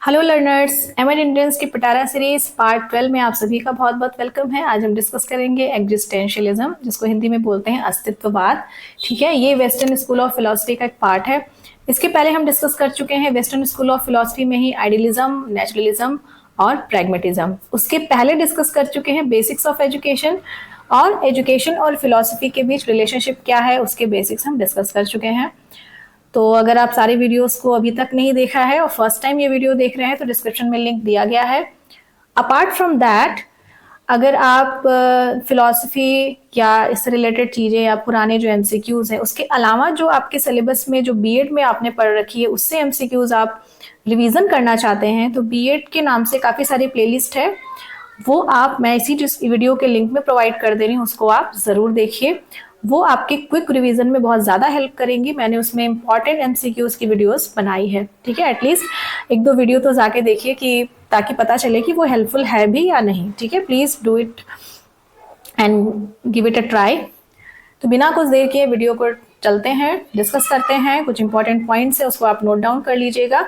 Hello learners, MEd entrance की पिटारा series part 12 में आप सभी का बहुत बहुत वेलकम है। आज हम डिस्कस करेंगे एग्जिस्टेंशियलिज्म, जिसको हिंदी में बोलते हैं अस्तित्ववाद। ठीक है, ये वेस्टर्न स्कूल ऑफ फिलोसफी का एक पार्ट है। इसके पहले हम डिस्कस कर चुके हैं वेस्टर्न स्कूल ऑफ फिलोसफी में ही आइडियलिज्म, नेचुरलिज्म और प्रैग्मेटिज्म। उसके पहले डिस्कस कर चुके हैं बेसिक्स ऑफ एजुकेशन, और एजुकेशन और फिलोसफी के बीच रिलेशनशिप क्या है उसके बेसिक्स हम डिस्कस कर चुके हैं। तो अगर आप सारी वीडियोस को अभी तक नहीं देखा है और फर्स्ट टाइम ये वीडियो देख रहे हैं तो डिस्क्रिप्शन में लिंक दिया गया है। अपार्ट फ्रॉम दैट, अगर आप फिलॉसफी या इससे रिलेटेड चीज़ें या पुराने जो एमसीक्यूज हैं उसके अलावा जो आपके सिलेबस में जो बीएड में आपने पढ़ रखी है उससे एमसीक्यूज आप रिवीजन करना चाहते हैं तो बीएड के नाम से काफ़ी सारी प्लेलिस्ट है, वो मैं इसी जिस वीडियो के लिंक में प्रोवाइड कर दे रही हूँ, उसको आप ज़रूर देखिए। वो आपके क्विक रिवीजन में बहुत ज़्यादा हेल्प करेंगी। मैंने उसमें इंपॉर्टेंट एमसीक्यूज की वीडियोस बनाई है। ठीक है, एटलीस्ट एक दो वीडियो तो जाके देखिए कि ताकि पता चले कि वो हेल्पफुल है भी या नहीं। ठीक है, please do it and give it a try. तो बिना कुछ देर किए वीडियो को चलते हैं, डिस्कस करते हैं। कुछ इंपॉर्टेंट पॉइंट्स है उसको आप नोट डाउन कर लीजिएगा,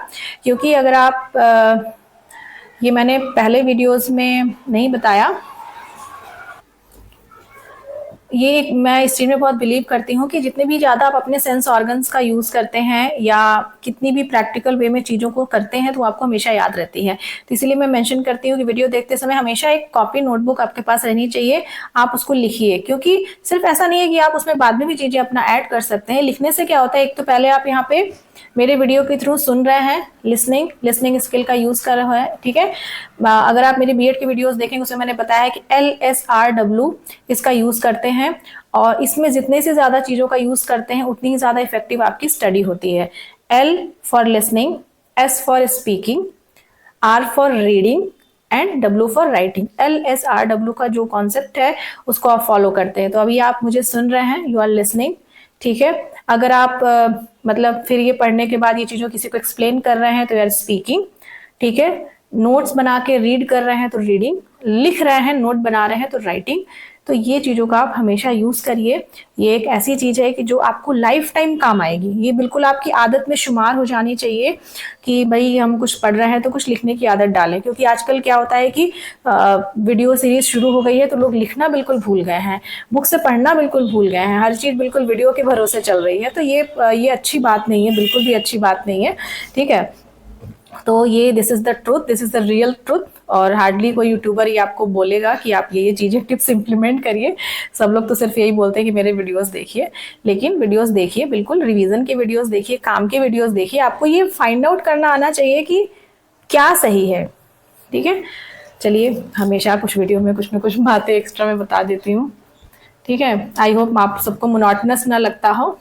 क्योंकि अगर आप ये मैंने पहले वीडियोस में नहीं बताया, ये मैं इस चीज़ में बहुत बिलीव करती हूँ कि जितने भी ज़्यादा आप अपने सेंस ऑर्गन्स का यूज़ करते हैं या कितनी भी प्रैक्टिकल वे में चीज़ों को करते हैं तो आपको हमेशा याद रहती है। तो इसीलिए मैं मेंशन करती हूँ कि वीडियो देखते समय हमेशा एक कॉपी नोटबुक आपके पास रहनी चाहिए, आप उसको लिखिए। क्योंकि सिर्फ ऐसा नहीं है कि आप उसमें बाद में भी चीज़ें अपना ऐड कर सकते हैं। लिखने से क्या होता है, एक तो पहले आप यहाँ पे मेरे वीडियो के थ्रू सुन रहे हैं, लिसनिंग स्किल का यूज़ कर रहे हैं। ठीक है, अगर आप मेरी बीएड की वीडियोस देखेंगे उसमें मैंने बताया है कि LSRW इसका यूज़ करते हैं, और इसमें जितने से ज़्यादा चीज़ों का यूज़ करते हैं उतनी ही ज़्यादा इफेक्टिव आपकी स्टडी होती है। L for listening, S for speaking, R for reading and W for writing. LSRW का जो कॉन्सेप्ट है उसको आप फॉलो करते हैं। तो अभी आप मुझे सुन रहे हैं, यू आर लिसनिंग। ठीक है, अगर आप मतलब फिर ये पढ़ने के बाद ये चीज़ों किसी को एक्सप्लेन कर रहे हैं तो यू आर स्पीकिंग। ठीक है, नोट्स बना के रीड कर रहे हैं तो रीडिंग, लिख रहे हैं नोट बना रहे हैं तो राइटिंग। तो ये चीज़ों का आप हमेशा यूज़ करिए। ये एक ऐसी चीज़ है कि जो आपको लाइफ टाइम काम आएगी। ये बिल्कुल आपकी आदत में शुमार हो जानी चाहिए कि भाई हम कुछ पढ़ रहे हैं तो कुछ लिखने की आदत डालें। क्योंकि आजकल क्या होता है कि वीडियो सीरीज शुरू हो गई है तो लोग लिखना बिल्कुल भूल गए हैं, बुक से पढ़ना बिल्कुल भूल गए हैं, हर चीज़ बिल्कुल वीडियो के भरोसे चल रही है। तो ये अच्छी बात नहीं है, बिल्कुल भी अच्छी बात नहीं है। ठीक है, तो ये this is the truth, this is the real truth. और हार्डली कोई यूट्यूबर ये आपको बोलेगा कि आप ये चीज़ें टिप्स इंप्लीमेंट करिए। सब लोग तो सिर्फ यही बोलते हैं कि मेरे वीडियोस देखिए, लेकिन वीडियोस देखिए, बिल्कुल रिवीजन के वीडियोस देखिए, काम के वीडियोस देखिए। आपको ये फाइंड आउट करना आना चाहिए कि क्या सही है। ठीक है, चलिए, हमेशा कुछ वीडियो में कुछ ना कुछ बातें एक्स्ट्रा में बता देती हूँ। ठीक है, आई होप आप सबको मोनोटोनस ना लगता हो।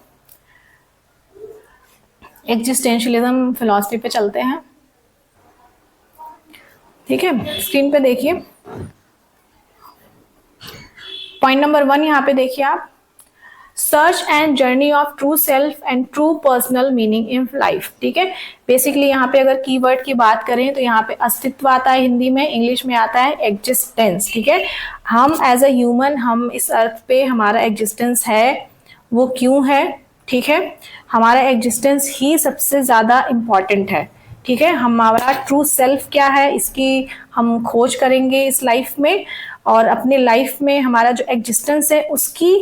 एग्जिस्टेंशियलिज्म फिलॉसफी पे चलते हैं। ठीक है, स्क्रीन पे देखिए, पॉइंट नंबर 1 यहाँ पे देखिए आप, search and journey of true self and true personal meaning in life. ठीक है, बेसिकली यहाँ पे अगर कीवर्ड की बात करें तो यहाँ पे अस्तित्व आता है हिंदी में, इंग्लिश में आता है एग्जिस्टेंस। ठीक है, हम एज अ ह्यूमन, हम इस अर्थ पे हमारा एग्जिस्टेंस है, वो क्यों है? ठीक है, हमारा एग्जिस्टेंस ही सबसे ज़्यादा इम्पॉर्टेंट है। ठीक है, हमारा ट्रू सेल्फ क्या है इसकी हम खोज करेंगे इस लाइफ में, और अपने लाइफ में हमारा जो एग्जिस्टेंस है उसकी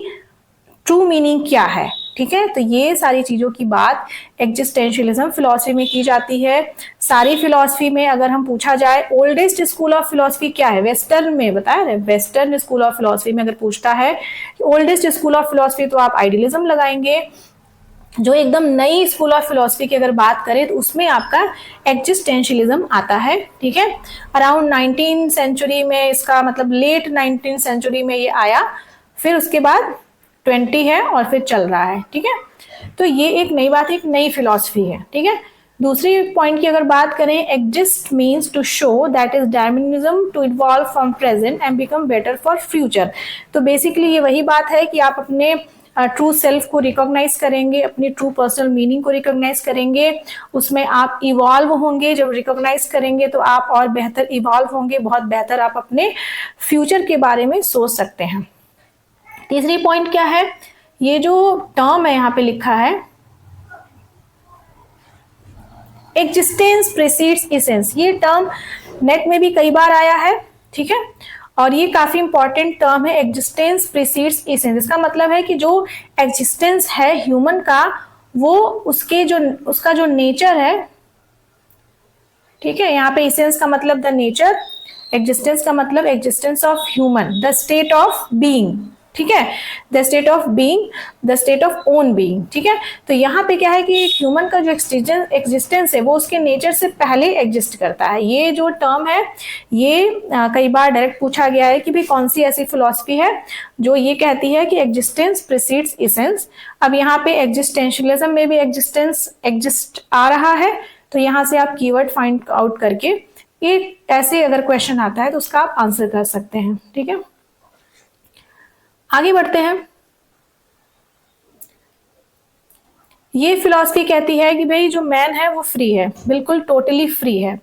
ट्रू मीनिंग क्या है। ठीक है, तो ये सारी चीज़ों की बात एग्जिस्टेंशियलिज्म फिलॉसफी में की जाती है। सारी फिलॉसफी में अगर हम पूछा जाए ओल्डेस्ट स्कूल ऑफ फिलॉसफी क्या है, वेस्टर्न में बताया ना, वेस्टर्न स्कूल ऑफ फिलॉसफी में अगर पूछता है ओल्डेस्ट स्कूल ऑफ फिलॉसफी तो आप आइडियलिज्म लगाएंगे। जो एकदम नई स्कूल ऑफ फिलॉसफी की अगर बात करें तो उसमें आपका एग्जिस्टेंशियलिज्म आता है। ठीक है, अराउंड 19 सेंचुरी में इसका मतलब लेट 19 सेंचुरी में ये आया, फिर उसके बाद 20 है और फिर चल रहा है। ठीक है, तो ये एक नई बात है, एक नई फिलॉसफी है। ठीक है, दूसरी पॉइंट की अगर बात करें, exist means to show that is dynamism to evolve from present and become better for future. तो बेसिकली ये वही बात है कि आप अपने ट्रू सेल्फ को रिकॉग्नाइज करेंगे, अपनी ट्रू पर्सनल मीनिंग को रिकॉग्नाइज करेंगे, उसमें आप इवॉल्व होंगे। जब रिकॉग्नाइज करेंगे तो आप और बेहतर इवॉल्व होंगे, बहुत बेहतर आप अपने फ्यूचर के बारे में सोच सकते हैं। तीसरी पॉइंट क्या है, ये जो टर्म है यहाँ पे लिखा है एग्जिस्टेंस प्रीसीड्स इसेंस, ये टर्म नेट में भी कई बार आया है, ठीक है, और ये काफी इंपॉर्टेंट टर्म है, एग्जिस्टेंस प्रीसीड्स इसेंस। इसका मतलब है कि जो एग्जिस्टेंस है ह्यूमन का, वो उसका जो नेचर है, ठीक है, यहाँ पे इसेंस का मतलब द नेचर, एग्जिस्टेंस का मतलब existence of human, the state of being, ठीक है, the state of being, the state of own being, ठीक है। तो यहाँ पे क्या है कि एक ह्यूमन का जो एग्जिस्टेंस है वो उसके नेचर से पहले एग्जिस्ट करता है। ये जो टर्म है ये कई बार डायरेक्ट पूछा गया है कि भाई कौन सी ऐसी फिलॉसफी है जो ये कहती है कि एग्जिस्टेंस प्रीसीड्स इसेंस। अब यहाँ पे एग्जिस्टेंशियलिज्म में भी एग्जिस्ट आ रहा है, तो यहाँ से आप कीवर्ड फाइंड आउट करके ये ऐसे अगर क्वेश्चन आता है तो उसका आप आंसर कर सकते हैं, ठीक है। आगे बढ़ते हैं। ये फिलॉसफी कहती है कि भाई जो मैन है वो फ्री है, बिल्कुल टोटली फ्री है।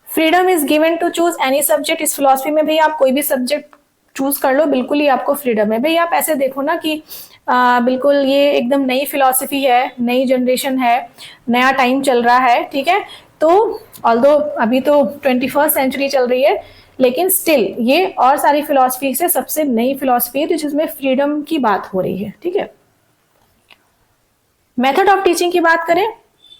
Freedom is given to choose any subject. इस फिलॉसफी में भाई आप कोई भी सब्जेक्ट चूज कर लो, बिल्कुल ही आपको फ्रीडम है। भाई आप ऐसे देखो ना कि बिल्कुल ये एकदम नई फिलॉसफी है, नई जनरेशन है, नया टाइम चल रहा है, ठीक है। तो ऑल्दो अभी तो 21st सेंचुरी चल रही है, लेकिन स्टिल ये और सारी फिलॉसफी से सबसे नई फिलॉसफी है तो जिसमें फ्रीडम की बात हो रही है, ठीक है। मेथड ऑफ टीचिंग की बात करें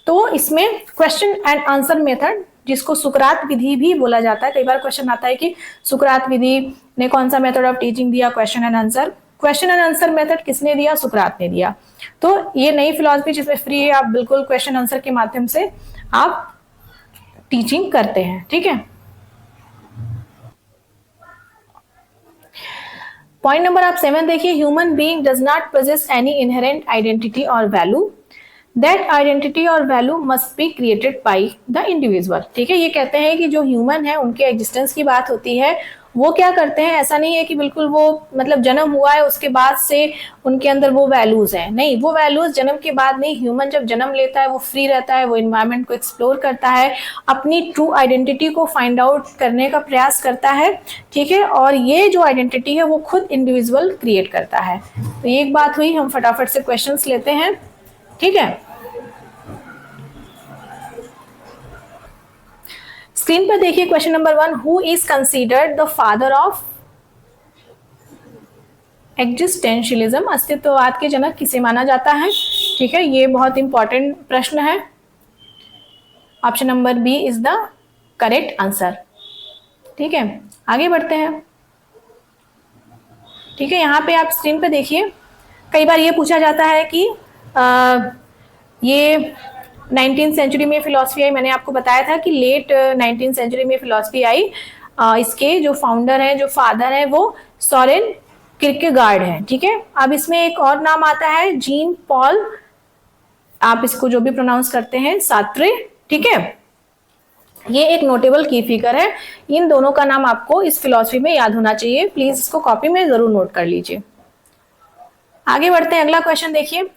तो इसमें क्वेश्चन एंड आंसर मेथड, जिसको सुकरात विधि भी बोला जाता है। कई बार क्वेश्चन आता है कि सुकरात विधि ने कौन सा मेथड ऑफ टीचिंग दिया, question and answer. Question and answer method किसने दिया? सुकरात ने दिया। तो ये नई फिलॉसफी जिसमें फ्री है, आप बिल्कुल क्वेश्चन आंसर के माध्यम से आप टीचिंग करते हैं, ठीक है। पॉइंट नंबर आप 7 देखिए, human being does not possess any inherent identity और वैल्यू, दैट आइडेंटिटी और value must be created by the individual, ठीक है। ये कहते हैं कि जो ह्यूमन है उनके एग्जिस्टेंस की बात होती है, वो क्या करते हैं, ऐसा नहीं है कि बिल्कुल वो मतलब जन्म हुआ है उसके बाद से उनके अंदर वो वैल्यूज हैं, नहीं, वो वैल्यूज जन्म के बाद नहीं। ह्यूमन जब जन्म लेता है वो फ्री रहता है, वो इन्वायरमेंट को एक्सप्लोर करता है, अपनी ट्रू आइडेंटिटी को फाइंड आउट करने का प्रयास करता है, ठीक है। और ये जो आइडेंटिटी है वो खुद इंडिविजुअल क्रिएट करता है। तो ये एक बात हुई, हम फटाफट से क्वेश्चंस लेते हैं, ठीक है। स्क्रीन पर देखिए question number 1, who is considered the father of existentialism, अस्तित्ववाद के जनक किसे माना जाता है, ठीक है। ये बहुत इंपॉर्टेंट प्रश्न है। Option number B is the correct answer, ठीक है। आगे बढ़ते हैं, ठीक है। यहाँ पे आप स्क्रीन पे देखिए, कई बार ये पूछा जाता है कि ये 19th सेंचुरी में फिलॉसफी आई। मैंने आपको बताया था कि लेट 19th सेंचुरी में फिलॉसफी आई। इसके जो फाउंडर हैं, जो फादर हैं, वो सोरेन किरकेगार्ड हैं, ठीक है। अब इसमें एक और नाम आता है, जीन पॉल, आप इसको जो भी प्रोनाउंस करते हैं, सात्रे, ठीक है। ये एक नोटेबल की फिगर है। इन दोनों का नाम आपको इस फिलॉसफी में याद होना चाहिए, प्लीज इसको कॉपी में जरूर नोट कर लीजिए। आगे बढ़ते हैं, अगला क्वेश्चन देखिए,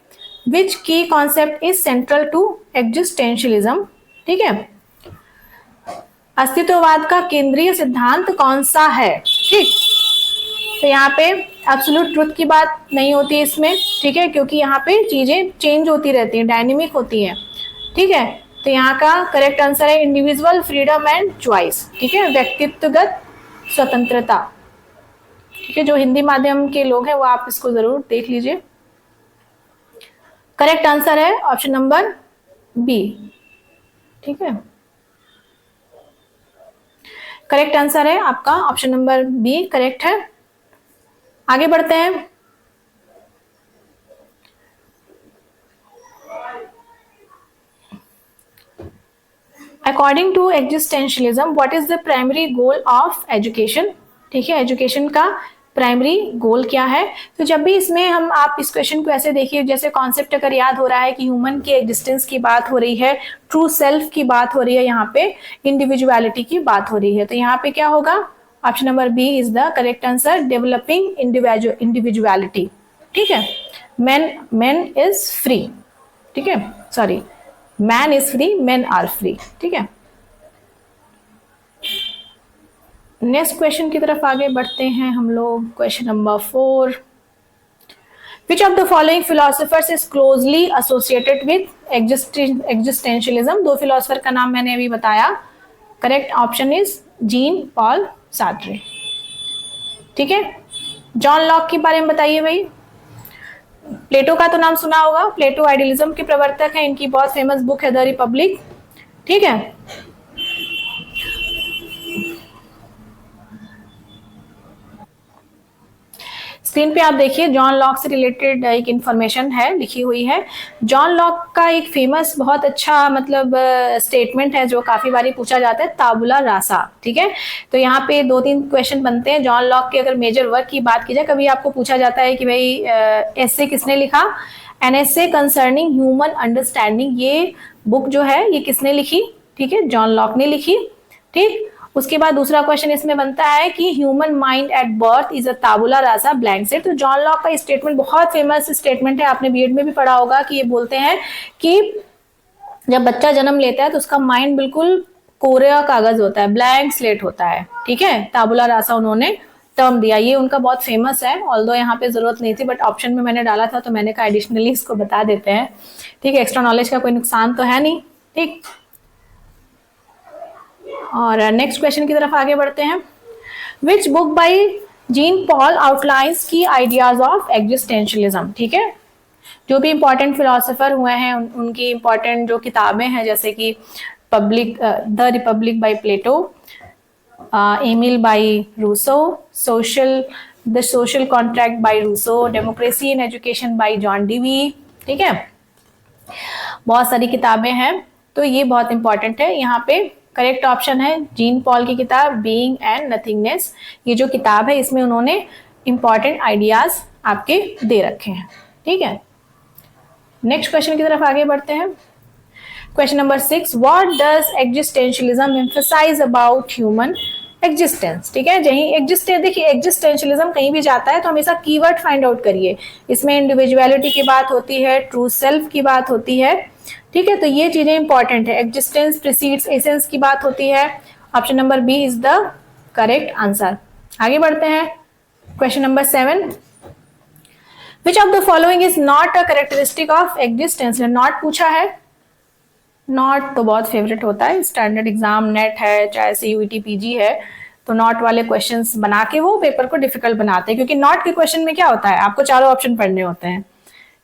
which key concept is central to existentialism, ठीक है। अस्तित्ववाद का केंद्रीय सिद्धांत कौन सा है, ठीक। तो यहाँ पे एब्सोल्यूट ट्रुथ की बात नहीं होती इसमें, ठीक है, क्योंकि यहाँ पे चीजें चेंज होती रहती हैं, डायनेमिक होती हैं, ठीक है। तो यहाँ का करेक्ट आंसर है इंडिविजुअल फ्रीडम एंड चॉइस, ठीक है, व्यक्तित्वगत स्वतंत्रता, ठीक है। जो हिंदी माध्यम के लोग हैं वो आप इसको जरूर देख लीजिए। करेक्ट आंसर है ऑप्शन नंबर बी, ठीक है। करेक्ट आंसर है आपका ऑप्शन नंबर बी, करेक्ट है। आगे बढ़ते हैं, according to existentialism what is the primary goal of education, ठीक है। एजुकेशन का प्राइमरी गोल क्या है? तो जब भी इसमें हम आप इस क्वेश्चन को ऐसे देखिए, जैसे कॉन्सेप्ट अगर याद हो रहा है कि ह्यूमन की एग्जिस्टेंस की बात हो रही है, ट्रू सेल्फ की बात हो रही है, यहाँ पे इंडिविजुअलिटी की बात हो रही है, तो यहाँ पे क्या होगा? Option number B is the correct answer, developing individuality, ठीक है। मैन इज फ्री, ठीक है, sorry, man is free, man are free, ठीक है। नेक्स्ट क्वेश्चन की तरफ आगे बढ़ते हैं हम लोग, question number 4, Which of the following philosophers is closely associated with existentialism? दो फिलोसफर का नाम मैंने अभी बताया. Correct option is Jean Paul Sartre. ठीक है. जॉन लॉक के बारे में बताइए भाई. प्लेटो का तो नाम सुना होगा. प्लेटो आइडियलिज्म के प्रवर्तक हैं. इनकी बहुत फेमस बुक है द रिपब्लिक. ठीक है. स्क्रीन पे आप देखिए जॉन लॉक से रिलेटेड एक इंफॉर्मेशन है लिखी हुई है. जॉन लॉक का एक फेमस बहुत अच्छा मतलब स्टेटमेंट है जो काफी बारी पूछा जाता है, ताबुला रासा. ठीक है. तो यहाँ पे 2-3 क्वेश्चन बनते हैं. जॉन लॉक के अगर मेजर वर्क की बात की जाए, कभी आपको पूछा जाता है कि भाई एसे किसने लिखा, an essay concerning human understanding. ये बुक जो है ये किसने लिखी? ठीक है, जॉन लॉक ने लिखी. ठीक. उसके बाद दूसरा क्वेश्चन इसमें बनता है कि human mind at birth is a tabula rasa blank slate. तो जॉन लॉक का स्टेटमेंट बहुत फेमस स्टेटमेंट है. आपने बीएड में भी पढ़ा होगा कि ये बोलते हैं कि जब बच्चा जन्म लेता है तो उसका माइंड बिल्कुल कोरा कागज होता है, ब्लैंक स्लेट होता है. ठीक है. ताबुला रासा उन्होंने टर्म दिया. ये उनका बहुत फेमस है. ऑल्दो यहाँ पे जरूरत नहीं थी बट ऑप्शन में मैंने डाला था तो मैंने कहा एडिशनली इसको बता देते हैं. ठीक है. एक्स्ट्रा नॉलेज का कोई नुकसान तो है नहीं. ठीक. और नेक्स्ट क्वेश्चन की तरफ आगे बढ़ते हैं. Which book by Jean Paul outlines की आइडियाज ऑफ एग्जिस्टेंशियलिज्म. ठीक है. जो भी इंपॉर्टेंट फिलोसोफर हुए हैं उनकी इंपॉर्टेंट जो किताबें हैं जैसे कि the Republic by Plato, Emile by Rousseau, the Social Contract by Rousseau, Democracy in Education by John Dewey. ठीक है. बहुत सारी किताबें हैं तो ये बहुत इंपॉर्टेंट है. यहाँ पे करेक्ट ऑप्शन है जीन पॉल की किताब बीइंग एंड नथिंगनेस. ये जो किताब है इसमें उन्होंने इंपॉर्टेंट आइडियाज आपके दे रखे हैं. ठीक है. नेक्स्ट क्वेश्चन की तरफ आगे बढ़ते हैं. Question number 6. What does existentialism emphasise about human existence. ठीक है. देखिए एग्जिस्टेंशियलिज्म कहीं भी जाता है तो हमेशा कीवर्ड फाइंड आउट करिए. इसमें इंडिविजुअलिटी की बात होती है, ट्रू सेल्फ की बात होती है. ठीक है. तो ये चीजें इंपॉर्टेंट है. एग्जिस्टेंस प्रीसीड्स एसेंस की बात होती है. Option number B is the correct answer. आगे बढ़ते हैं. Question number 7. Which of the following is not a characteristic of existence. Not पूछा है. नॉट तो बहुत फेवरेट होता है. स्टैंडर्ड एग्जाम नेट है चाहे सीयूईटी पीजी है तो नॉट वाले क्वेश्चंस बना के वो पेपर को डिफिकल्ट बनाते हैं. क्योंकि नॉट के क्वेश्चन में क्या होता है, आपको चारों ऑप्शन पढ़ने होते हैं.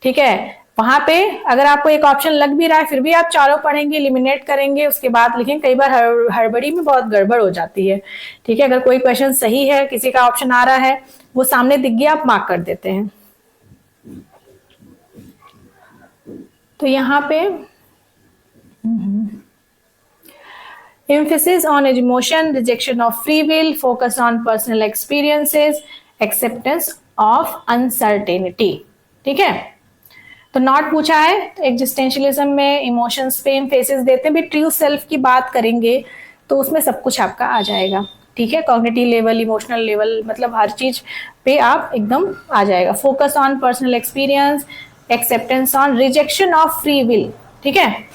ठीक है. वहां पे अगर आपको एक ऑप्शन लग भी रहा है फिर भी आप चारों पढ़ेंगे, एलिमिनेट करेंगे, उसके बाद लिखेंगे. कई बार हड़बड़ी में बहुत गड़बड़ हो जाती है. ठीक है. अगर कोई क्वेश्चन सही है, किसी का ऑप्शन आ रहा है, वो सामने दिख गया, आप मार्क कर देते हैं. तो यहाँ पे emphasis on emotion, rejection of free will, focus on personal experiences, acceptance of uncertainty. ठीक है. तो नॉट पूछा है तो एग्जिस्टेंशियलिज्म में इमोशंस पे एम्फेसिस देते हैं. भी ट्रू सेल्फ की बात करेंगे तो उसमें सब कुछ आपका आ जाएगा. ठीक है. कॉग्निटिव लेवल, इमोशनल लेवल, मतलब हर चीज पे आप एकदम आ जाएगा. Focus on personal experience, acceptance on rejection of free will. ठीक है.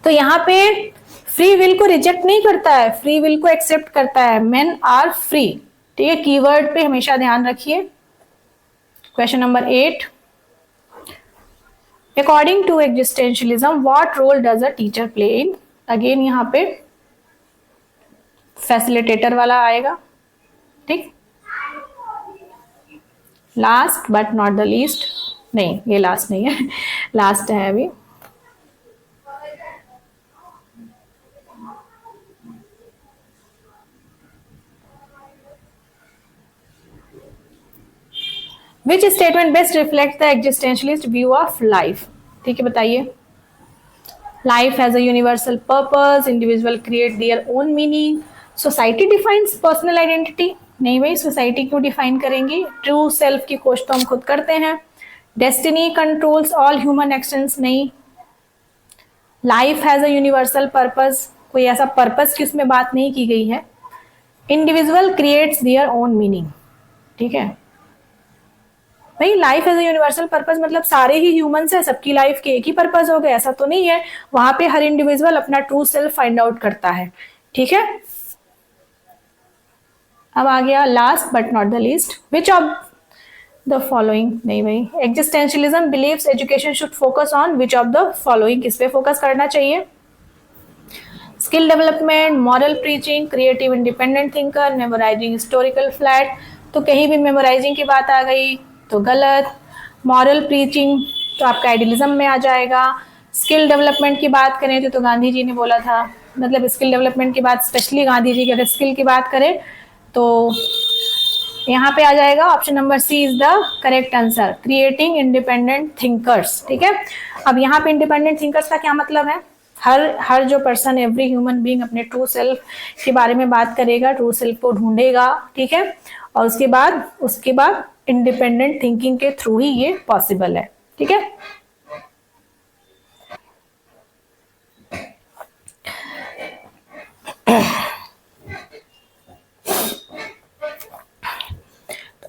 तो यहाँ पे फ्री विल को रिजेक्ट नहीं करता है, फ्री विल को एक्सेप्ट करता है. Men are free. ठीक है. कीवर्ड पे हमेशा ध्यान रखिए. Question number 8. According to existentialism what role does a teacher play in. Again यहाँ पे फैसिलिटेटर वाला आएगा. ठीक. Last but not the least. नहीं, ये लास्ट नहीं है, लास्ट है अभी. Which statement best reflects the existentialist view of life. ठीक है. बताइए. Life has a universal purpose. Individual create their own meaning. Society defines personal identity. नहीं भाई, सोसाइटी क्यों डिफाइन करेंगी. ट्रू सेल्फ की खोज तो हम खुद करते हैं. Destiny controls all human actions. नहीं. Life has a universal purpose. कोई ऐसा पर्पस की उसमें बात नहीं की गई है. Individual creates their own meaning. ठीक है भाई. Life as a universal purpose मतलब सारे ही ह्यूमंस है, सबकी लाइफ के एक ही पर्पस हो गए, ऐसा तो नहीं है. वहां पे हर इंडिविजुअल अपना ट्रू सेल्फ फाइंड आउट करता है. ठीक है. अब आ गया last but not the least. Which of the following, नहीं भाई, existentialism believes education should focus on which of the following, किस पे फोकस करना चाहिए? Skill development, moral preaching, creative independent thinker, memorising historical flat. तो कहीं भी मेमोराइजिंग की बात आ गई तो गलत। मॉरल प्रीचिंग तो आपका आइडियलिज्म में आ जाएगा। स्किल डेवलपमेंट की बात करें तो गांधी जी ने बोला था, मतलब स्किल डेवलपमेंट की बात स्पेशली गांधी जी की अगर स्किल की बात करें तो यहाँ पे आ जाएगा option number C is the correct answer, creating independent thinkers. ठीक है, अब यहाँ पे इंडिपेंडेंट थिंकर्स का क्या मतलब है? हर जो पर्सन, एवरी ह्यूमन बीइंग अपने ट्रू सेल्फ के बारे में बात करेगा, ट्रू सेल्फ को ढूंढेगा, ठीक है, और उसके बाद इंडिपेंडेंट थिंकिंग के थ्रू ही ये पॉसिबल है। ठीक है,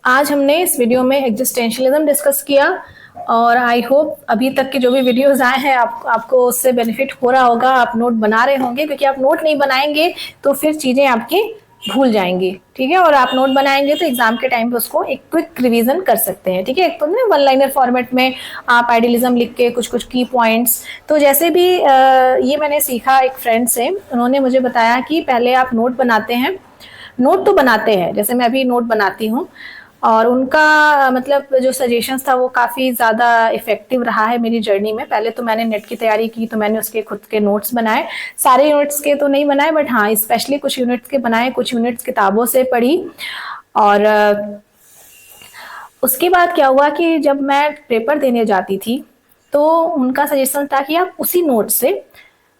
आज हमने इस वीडियो में एग्जिस्टेंशियलिज्म डिस्कस किया और आई होप अभी तक के जो भी वीडियोस आए हैं आपको उससे बेनिफिट हो रहा होगा, आप नोट बना रहे होंगे, क्योंकि आप नोट नहीं बनाएंगे तो फिर चीजें आपकी भूल जाएंगी। ठीक है, और आप नोट बनाएंगे तो एग्जाम के टाइम पे उसको एक क्विक रिवीजन कर सकते हैं। ठीक है, एक तो ना वन लाइनर फॉर्मेट में आप आइडियलिज्म लिख के कुछ की पॉइंट्स, तो जैसे भी ये मैंने सीखा एक फ्रेंड से, उन्होंने मुझे बताया कि पहले आप नोट बनाते हैं, नोट तो बनाते हैं, जैसे मैं अभी नोट बनाती हूँ, और उनका मतलब जो सजेशंस था वो काफ़ी ज़्यादा इफेक्टिव रहा है मेरी जर्नी में। पहले तो मैंने नेट की तैयारी की तो मैंने उसके खुद के नोट्स बनाए, सारे यूनिट्स के तो नहीं बनाए बट हाँ स्पेशली कुछ यूनिट्स के बनाए, कुछ यूनिट्स किताबों से पढ़ी। और उसके बाद क्या हुआ कि जब मैं पेपर देने जाती थी तो उनका सजेशन था कि आप उसी नोट से,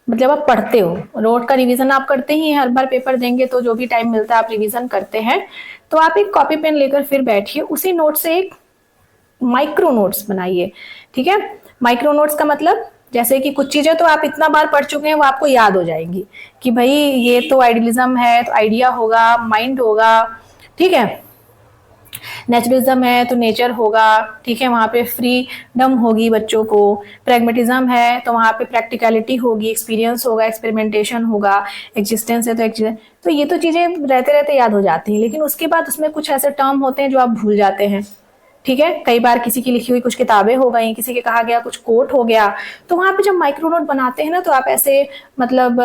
मतलब आप पढ़ते हो, नोट का रिवीजन आप करते ही, हर बार पेपर देंगे तो जो भी टाइम मिलता है आप रिवीजन करते हैं, तो आप एक कॉपी पेन लेकर फिर बैठिए, उसी नोट से एक माइक्रो नोट्स बनाइए। ठीक है, माइक्रो नोट्स का मतलब जैसे कि कुछ चीजें तो आप इतना बार पढ़ चुके हैं वो आपको याद हो जाएंगी कि भाई ये तो आइडियलिज्म है तो आइडिया होगा, माइंड होगा, ठीक है, नेचुरलिज्म है तो नेचर होगा, ठीक है, वहाँ पे फ्रीडम होगी बच्चों को, प्रैग्मेटिज्म है तो वहाँ पे प्रैक्टिकलिटी होगी, एक्सपीरियंस होगा, एक्सपेरिमेंटेशन होगा, एग्जिस्टेंस है तो तो ये तो चीज़ें रहते रहते याद हो जाती हैं, लेकिन उसके बाद उसमें कुछ ऐसे टर्म होते हैं जो आप भूल जाते हैं। ठीक है, कई बार किसी की लिखी हुई कुछ किताबें हो गई, किसी के कहा गया कुछ कोट हो गया, तो वहाँ पे जब माइक्रो नोट बनाते हैं ना तो आप ऐसे मतलब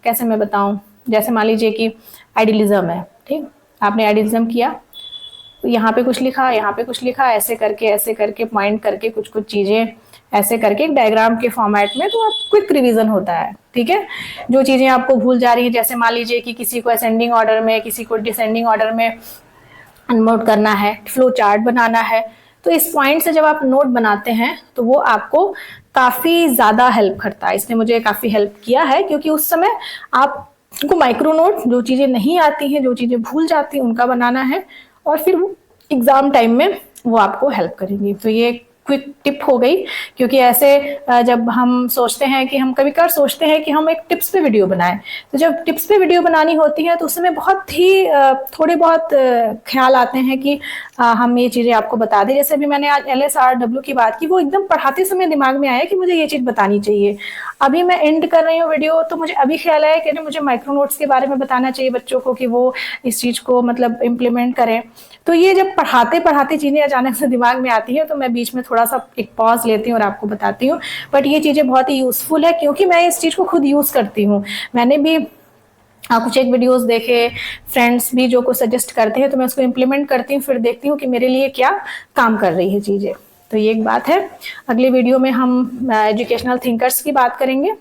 कैसे मैं बताऊँ, जैसे मान लीजिए कि आइडियलिज्म है, ठीक, आपने आइडियलिज्म किया, यहाँ पे कुछ लिखा, यहाँ पे कुछ लिखा, ऐसे करके पॉइंट करके कुछ चीजें ऐसे करके एक डायग्राम के फॉर्मेट में, तो आप क्विक रिवीजन होता है। ठीक है, जो चीजें आपको भूल जा रही है, जैसे मान लीजिए कि किसी को असेंडिंग ऑर्डर में, किसी को डिसेंडिंग ऑर्डर में नोट करना है, फ्लो चार्ट बनाना है, तो इस पॉइंट से जब आप नोट बनाते हैं तो वो आपको काफी ज्यादा हेल्प करता है। इसने मुझे काफी हेल्प किया है, क्योंकि उस समय आपको माइक्रो नोट, जो चीजें नहीं आती हैं, जो चीजें भूल जाती हैं, उनका बनाना है, और फिर वो एग्जाम टाइम में वो आपको हेल्प करेंगी। तो ये क्विक टिप हो गई, क्योंकि ऐसे जब हम सोचते हैं कि हम कभी कभार सोचते हैं कि हम एक टिप्स पे वीडियो बनाएं, तो जब टिप्स पे वीडियो बनानी होती है तो उसमें बहुत ही थोड़े बहुत ख्याल आते हैं कि हम ये चीज़ें आपको बता दें। जैसे अभी मैंने आज LSRW की बात की, वो एकदम पढ़ाते समय दिमाग में आया कि मुझे ये चीज़ बतानी चाहिए। अभी मैं एंड कर रही हूँ वीडियो तो मुझे अभी ख्याल आया कि मुझे माइक्रो नोट्स के बारे में बताना चाहिए बच्चों को, कि वो इस चीज़ को मतलब इम्प्लीमेंट करें। तो ये जब पढ़ाते पढ़ाते चीज़ें अचानक से दिमाग में आती हैं तो मैं बीच में थोड़ा सा एक पॉज लेती हूँ और आपको बताती हूँ। बट ये चीज़ें बहुत ही यूज़फुल है, क्योंकि मैं इस चीज़ को खुद यूज़ करती हूँ। मैंने भी कुछ एक वीडियोस देखे, फ्रेंड्स भी जो कुछ सजेस्ट करते हैं तो मैं उसको इम्प्लीमेंट करती हूँ, फिर देखती हूँ कि मेरे लिए क्या काम कर रही है चीज़ें। तो ये एक बात है। अगले वीडियो में हम एजुकेशनल थिंकर्स की बात करेंगे।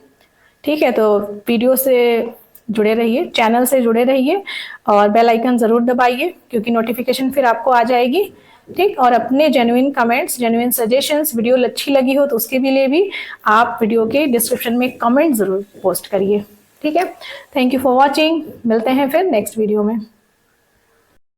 ठीक है, तो वीडियो से जुड़े रहिए, चैनल से जुड़े रहिए और बेल आइकन ज़रूर दबाइए, क्योंकि नोटिफिकेशन फिर आपको आ जाएगी। ठीक, और अपने genuine comments, genuine suggestions, video अच्छी लगी हो तो उसके लिए भी आप वीडियो के डिस्क्रिप्शन में कमेंट ज़रूर पोस्ट करिए। ठीक है, थैंक यू फॉर वॉचिंग, मिलते हैं फिर नेक्स्ट वीडियो में।